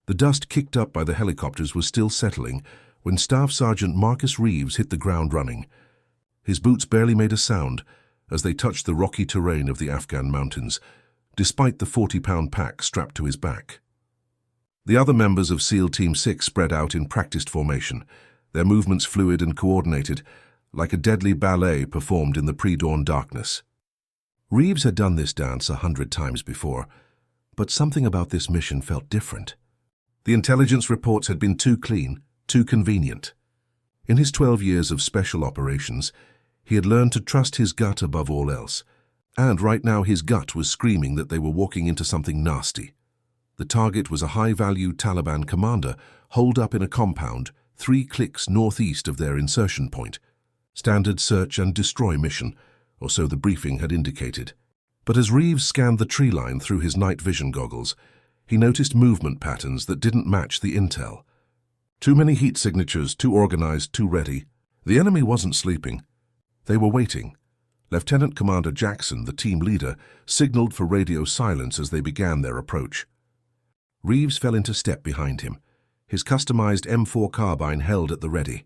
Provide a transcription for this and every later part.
The dust kicked up by the helicopters was still settling when Staff Sergeant Marcus Reeves hit the ground running. His boots barely made a sound as they touched the rocky terrain of the Afghan mountains, despite the 40-pound pack strapped to his back. The other members of SEAL Team 6 spread out in practiced formation, their movements fluid and coordinated, like a deadly ballet performed in the pre-dawn darkness. Reeves had done this dance 100 times before, but something about this mission felt different. The intelligence reports had been too clean, too convenient. In his 12 years of special operations, he had learned to trust his gut above all else, and right now his gut was screaming that they were walking into something nasty. The target was a high-value Taliban commander holed up in a compound 3 clicks northeast of their insertion point. Standard search and destroy mission, or so the briefing had indicated. But as Reeves scanned the tree line through his night vision goggles, he noticed movement patterns that didn't match the intel. Too many heat signatures, too organized, too ready. The enemy wasn't sleeping. They were waiting. Lieutenant Commander Jackson, the team leader, signaled for radio silence as they began their approach. Reeves fell into step behind him, his customized M4 carbine held at the ready.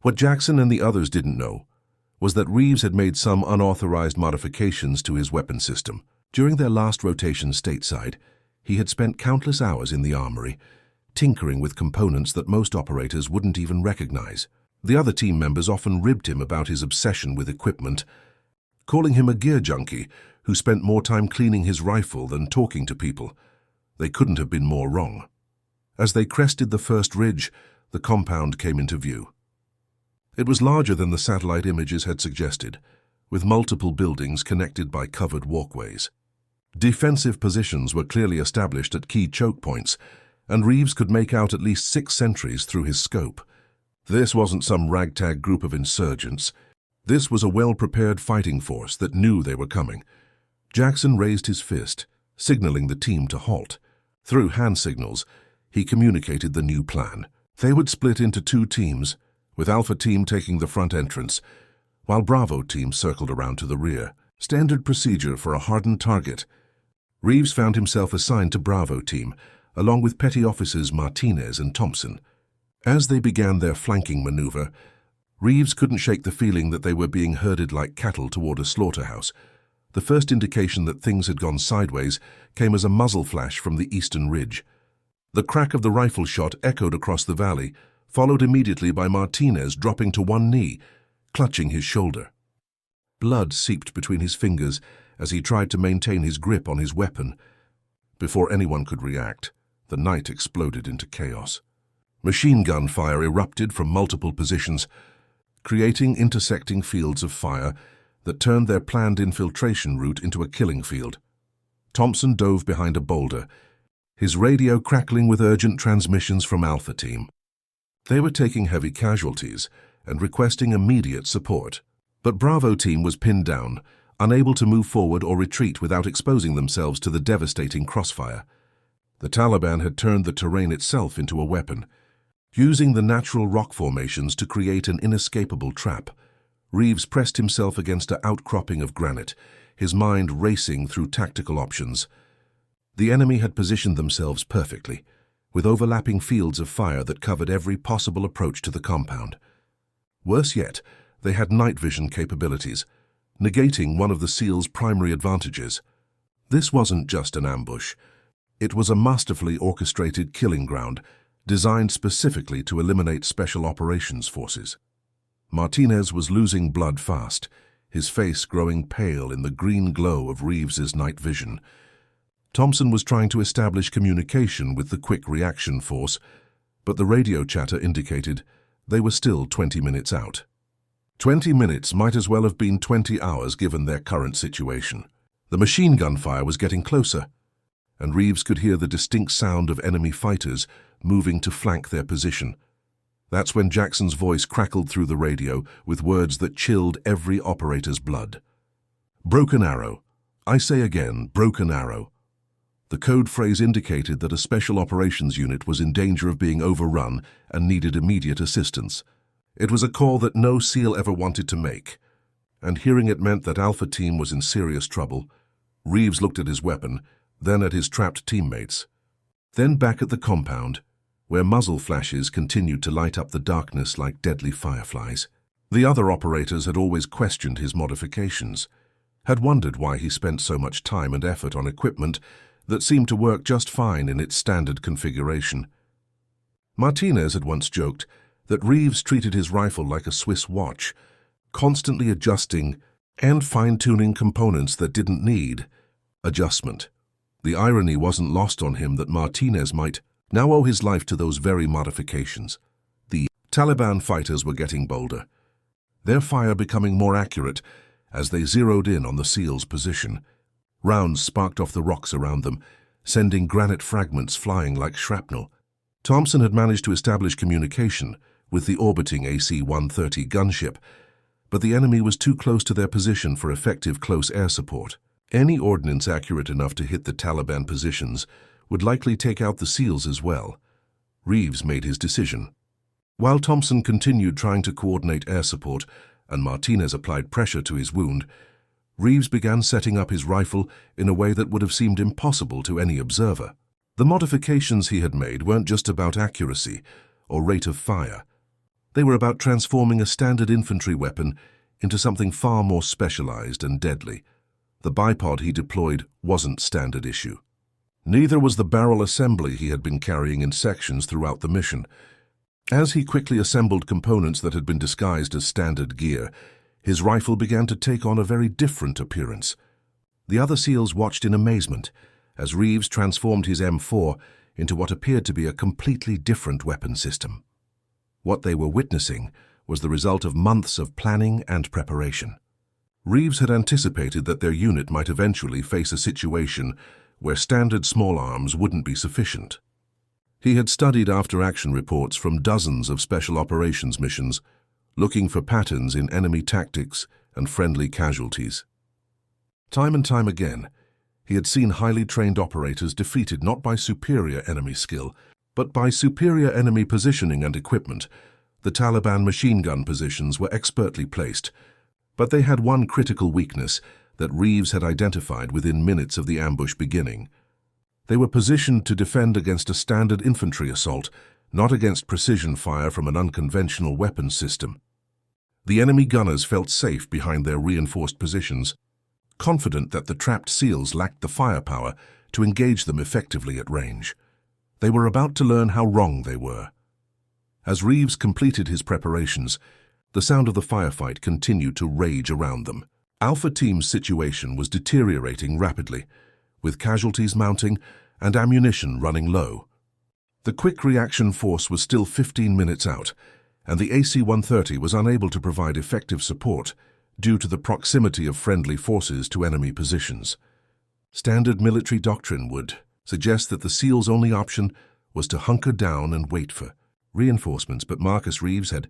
What Jackson and the others didn't know was that Reeves had made some unauthorized modifications to his weapon system. During their last rotation stateside, he had spent countless hours in the armory, tinkering with components that most operators wouldn't even recognize. The other team members often ribbed him about his obsession with equipment, calling him a gear junkie who spent more time cleaning his rifle than talking to people. They couldn't have been more wrong. As they crested the first ridge, the compound came into view. It was larger than the satellite images had suggested, with multiple buildings connected by covered walkways. Defensive positions were clearly established at key choke points, and Reeves could make out at least 6 sentries through his scope. This wasn't some ragtag group of insurgents. This was a well-prepared fighting force that knew they were coming. Jackson raised his fist, signaling the team to halt. Through hand signals, he communicated the new plan. They would split into 2 teams, with Alpha Team taking the front entrance, while Bravo Team circled around to the rear. Standard procedure for a hardened target. Reeves found himself assigned to Bravo Team, along with Petty Officers Martinez and Thompson. As they began their flanking maneuver, Reeves couldn't shake the feeling that they were being herded like cattle toward a slaughterhouse. The first indication that things had gone sideways came as a muzzle flash from the eastern ridge. The crack of the rifle shot echoed across the valley, followed immediately by Martinez dropping to one knee, clutching his shoulder. Blood seeped between his fingers as he tried to maintain his grip on his weapon. Before anyone could react, the night exploded into chaos. Machine gun fire erupted from multiple positions, creating intersecting fields of fire that turned their planned infiltration route into a killing field. Thompson dove behind a boulder, his radio crackling with urgent transmissions from Alpha Team. They were taking heavy casualties and requesting immediate support. But Bravo Team was pinned down, unable to move forward or retreat without exposing themselves to the devastating crossfire. The Taliban had turned the terrain itself into a weapon, using the natural rock formations to create an inescapable trap. Reeves pressed himself against an outcropping of granite, his mind racing through tactical options. The enemy had positioned themselves perfectly, with overlapping fields of fire that covered every possible approach to the compound. Worse yet, they had night vision capabilities, negating one of the SEAL's primary advantages. This wasn't just an ambush. It was a masterfully orchestrated killing ground, designed specifically to eliminate special operations forces. Martinez was losing blood fast, his face growing pale in the green glow of Reeves's night vision. Thompson was trying to establish communication with the quick reaction force, but the radio chatter indicated they were still 20 minutes out. 20 minutes might as well have been 20 hours given their current situation. The machine gun fire was getting closer, and Reeves could hear the distinct sound of enemy fighters moving to flank their position. That's when Jackson's voice crackled through the radio with words that chilled every operator's blood. Broken arrow. I say again, broken arrow. The code phrase indicated that a special operations unit was in danger of being overrun and needed immediate assistance. It was a call that no SEAL ever wanted to make, and hearing it meant that Alpha Team was in serious trouble. Reeves looked at his weapon, then at his trapped teammates. Then back at the compound, where muzzle flashes continued to light up the darkness like deadly fireflies. The other operators had always questioned his modifications, had wondered why he spent so much time and effort on equipment that seemed to work just fine in its standard configuration. Martinez had once joked that Reeves treated his rifle like a Swiss watch, constantly adjusting and fine-tuning components that didn't need adjustment. The irony wasn't lost on him that Martinez might now owe his life to those very modifications. The Taliban fighters were getting bolder, their fire becoming more accurate as they zeroed in on the SEALs' position. Rounds sparked off the rocks around them, sending granite fragments flying like shrapnel. Thompson had managed to establish communication with the orbiting AC-130 gunship, but the enemy was too close to their position for effective close air support. Any ordnance accurate enough to hit the Taliban positions would likely take out the SEALs as well. Reeves made his decision. While Thompson continued trying to coordinate air support and Martinez applied pressure to his wound, Reeves began setting up his rifle in a way that would have seemed impossible to any observer. The modifications he had made weren't just about accuracy or rate of fire. They were about transforming a standard infantry weapon into something far more specialized and deadly. The bipod he deployed wasn't standard issue. Neither was the barrel assembly he had been carrying in sections throughout the mission. As he quickly assembled components that had been disguised as standard gear, his rifle began to take on a very different appearance. The other SEALs watched in amazement as Reeves transformed his M4 into what appeared to be a completely different weapon system. What they were witnessing was the result of months of planning and preparation. Reeves had anticipated that their unit might eventually face a situation where standard small arms wouldn't be sufficient. He had studied after-action reports from dozens of special operations missions, looking for patterns in enemy tactics and friendly casualties. Time and time again, he had seen highly trained operators defeated not by superior enemy skill, but by superior enemy positioning and equipment. The Taliban machine gun positions were expertly placed, but they had one critical weakness that Reeves had identified within minutes of the ambush beginning. They were positioned to defend against a standard infantry assault, not against precision fire from an unconventional weapons system. The enemy gunners felt safe behind their reinforced positions, confident that the trapped SEALs lacked the firepower to engage them effectively at range. They were about to learn how wrong they were. As Reeves completed his preparations, the sound of the firefight continued to rage around them. Alpha Team's situation was deteriorating rapidly, with casualties mounting and ammunition running low. The quick reaction force was still 15 minutes out, and the AC-130 was unable to provide effective support due to the proximity of friendly forces to enemy positions. Standard military doctrine would suggest that the SEALs' only option was to hunker down and wait for reinforcements, but Marcus Reeves had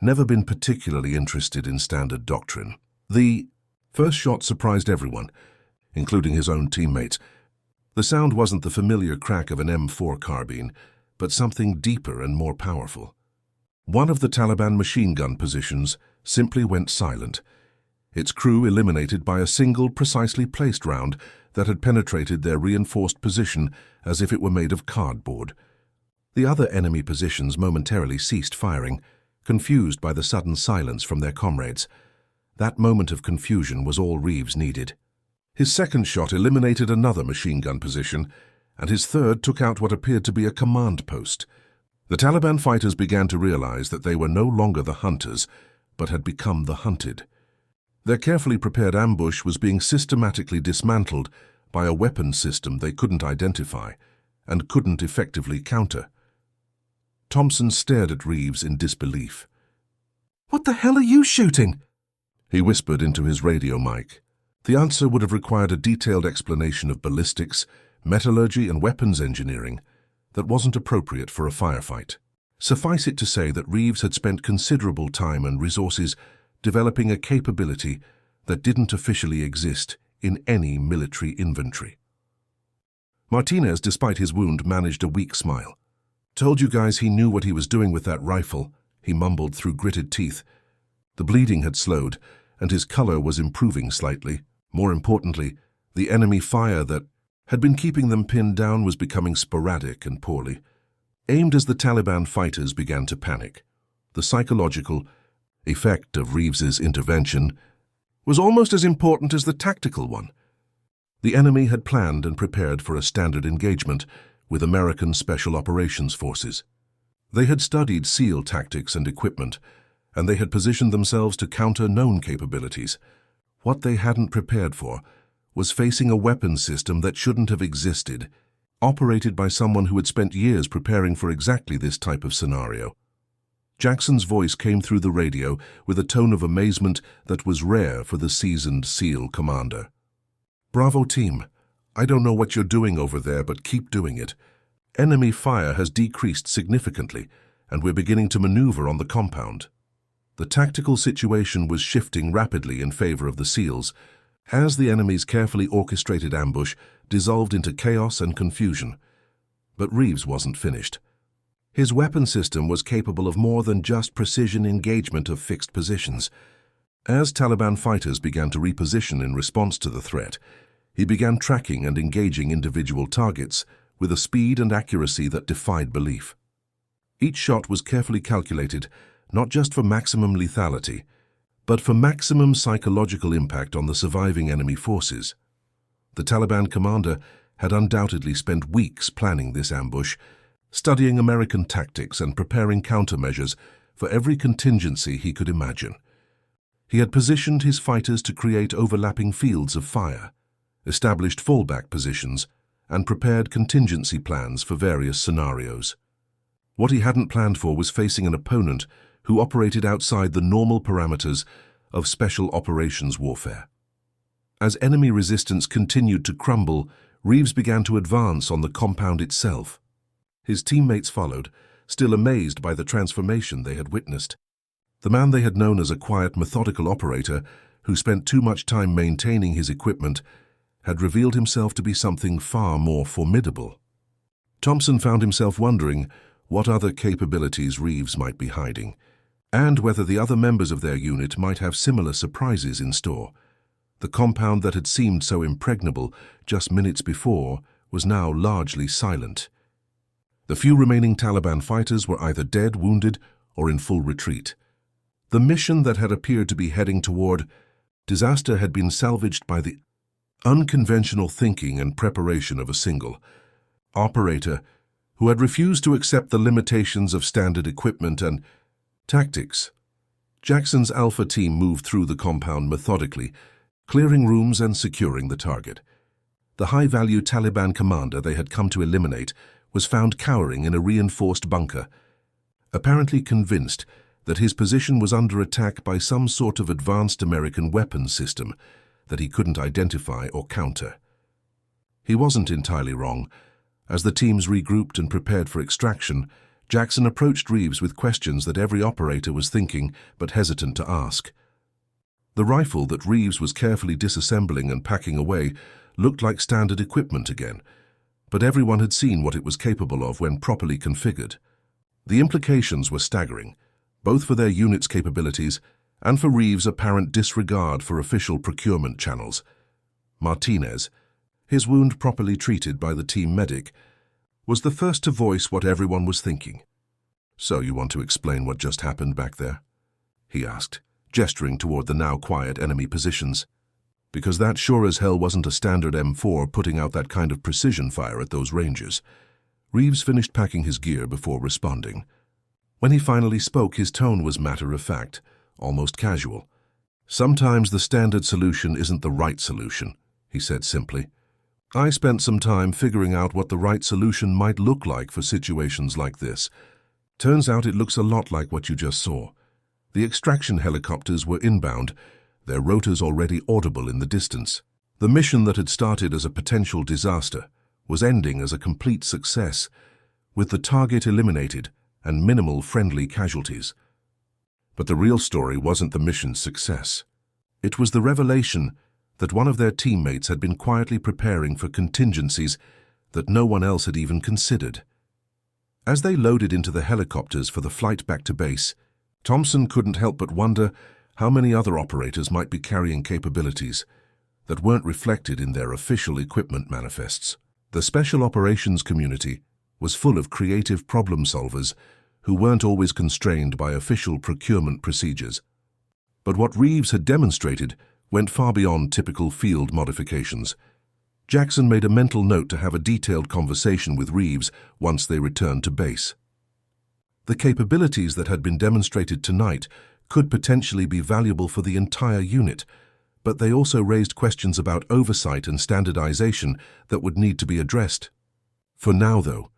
never been particularly interested in standard doctrine. The first shot surprised everyone, including his own teammates. The sound wasn't the familiar crack of an M4 carbine, but something deeper and more powerful. One of the Taliban machine gun positions simply went silent, its crew eliminated by a single precisely placed round that had penetrated their reinforced position as if it were made of cardboard. The other enemy positions momentarily ceased firing, confused by the sudden silence from their comrades. That moment of confusion was all Reeves needed. His second shot eliminated another machine gun position, and his third took out what appeared to be a command post. The Taliban fighters began to realize that they were no longer the hunters, but had become the hunted. Their carefully prepared ambush was being systematically dismantled by a weapons system they couldn't identify and couldn't effectively counter. Thompson stared at Reeves in disbelief. "What the hell are you shooting?" he whispered into his radio mic. The answer would have required a detailed explanation of ballistics, metallurgy, and weapons engineering that wasn't appropriate for a firefight. Suffice it to say that Reeves had spent considerable time and resources developing a capability that didn't officially exist in any military inventory. Martinez, despite his wound, managed a weak smile. "Told you guys he knew what he was doing with that rifle," he mumbled through gritted teeth. The bleeding had slowed, and his color was improving slightly. More importantly, the enemy fire that had been keeping them pinned down was becoming sporadic and poorly, aimed as the Taliban fighters began to panic. The psychological effect of Reeves's intervention was almost as important as the tactical one. The enemy had planned and prepared for a standard engagement with American Special Operations Forces. They had studied SEAL tactics and equipment, and they had positioned themselves to counter known capabilities. What they hadn't prepared for was facing a weapons system that shouldn't have existed, operated by someone who had spent years preparing for exactly this type of scenario. Jackson's voice came through the radio with a tone of amazement that was rare for the seasoned SEAL commander. "Bravo team, I don't know what you're doing over there, but keep doing it. Enemy fire has decreased significantly, and we're beginning to maneuver on the compound." The tactical situation was shifting rapidly in favor of the SEALs, as the enemy's carefully orchestrated ambush dissolved into chaos and confusion. But Reeves wasn't finished. His weapon system was capable of more than just precision engagement of fixed positions. As Taliban fighters began to reposition in response to the threat, he began tracking and engaging individual targets with a speed and accuracy that defied belief. Each shot was carefully calculated, not just for maximum lethality, but for maximum psychological impact on the surviving enemy forces. The Taliban commander had undoubtedly spent weeks planning this ambush, studying American tactics and preparing countermeasures for every contingency he could imagine. He had positioned his fighters to create overlapping fields of fire, established fallback positions, and prepared contingency plans for various scenarios. What he hadn't planned for was facing an opponent who operated outside the normal parameters of special operations warfare. As enemy resistance continued to crumble, Reeves began to advance on the compound itself. His teammates followed, still amazed by the transformation they had witnessed. The man they had known as a quiet, methodical operator who spent too much time maintaining his equipment had revealed himself to be something far more formidable. Thompson found himself wondering what other capabilities Reeves might be hiding, and whether the other members of their unit might have similar surprises in store. The compound that had seemed so impregnable just minutes before was now largely silent. The few remaining Taliban fighters were either dead, wounded, or in full retreat. The mission that had appeared to be heading toward disaster had been salvaged by the unconventional thinking and preparation of a single operator who had refused to accept the limitations of standard equipment and tactics. Jackson's Alpha team moved through the compound methodically, clearing rooms and securing the target. The high-value Taliban commander they had come to eliminate was found cowering in a reinforced bunker, apparently convinced that his position was under attack by some sort of advanced American weapons system that he couldn't identify or counter. He wasn't entirely wrong. As the teams regrouped and prepared for extraction, Jackson approached Reeves with questions that every operator was thinking but hesitant to ask. The rifle that Reeves was carefully disassembling and packing away looked like standard equipment again, but everyone had seen what it was capable of when properly configured. The implications were staggering, both for their unit's capabilities and for Reeves' apparent disregard for official procurement channels. Martinez, his wound properly treated by the team medic, was the first to voice what everyone was thinking. "So you want to explain what just happened back there?" he asked, gesturing toward the now quiet enemy positions. "Because that sure as hell wasn't a standard M4 putting out that kind of precision fire at those ranges." Reeves finished packing his gear before responding. When he finally spoke, his tone was matter-of-fact, almost casual. "Sometimes the standard solution isn't the right solution," he said simply. "I spent some time figuring out what the right solution might look like for situations like this. Turns out it looks a lot like what you just saw. The extraction helicopters were inbound, their rotors already audible in the distance. The mission that had started as a potential disaster was ending as a complete success, with the target eliminated and minimal friendly casualties. But the real story wasn't the mission's success. It was the revelation that one of their teammates had been quietly preparing for contingencies that no one else had even considered. As they loaded into the helicopters for the flight back to base, Thompson couldn't help but wonder how many other operators might be carrying capabilities that weren't reflected in their official equipment manifests. The special operations community was full of creative problem solvers who weren't always constrained by official procurement procedures. But what Reeves had demonstrated went far beyond typical field modifications. Jackson made a mental note to have a detailed conversation with Reeves once they returned to base. The capabilities that had been demonstrated tonight could potentially be valuable for the entire unit, but they also raised questions about oversight and standardization that would need to be addressed. For now, though,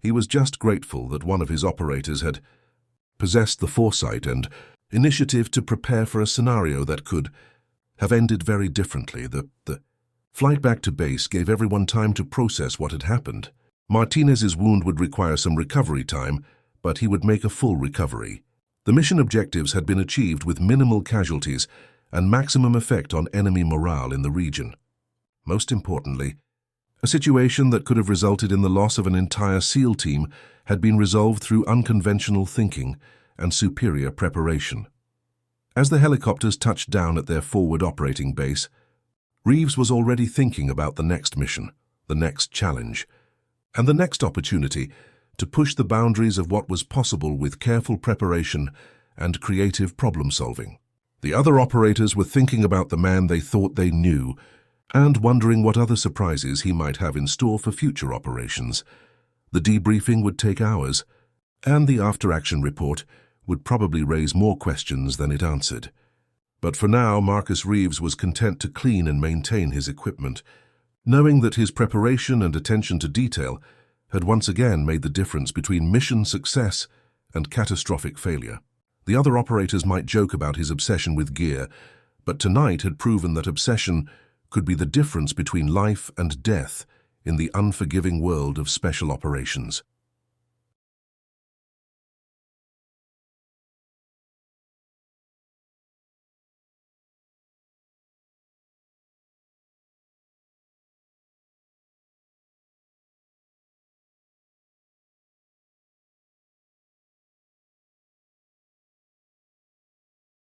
he was just grateful that one of his operators had possessed the foresight and initiative to prepare for a scenario that could have ended very differently. The flight back to base gave everyone time to process what had happened. Martinez's wound would require some recovery time, but he would make a full recovery. The mission objectives had been achieved with minimal casualties and maximum effect on enemy morale in the region. Most importantly, a situation that could have resulted in the loss of an entire SEAL team had been resolved through unconventional thinking and superior preparation. As the helicopters touched down at their forward operating base, Reeves was already thinking about the next mission, the next challenge, and the next opportunity to push the boundaries of what was possible with careful preparation and creative problem-solving. The other operators were thinking about the man they thought they knew and wondering what other surprises he might have in store for future operations. The debriefing would take hours, and the after-action report would probably raise more questions than it answered. But for now, Marcus Reeves was content to clean and maintain his equipment, knowing that his preparation and attention to detail had once again made the difference between mission success and catastrophic failure. The other operators might joke about his obsession with gear, but tonight had proven that obsession could be the difference between life and death in the unforgiving world of special operations.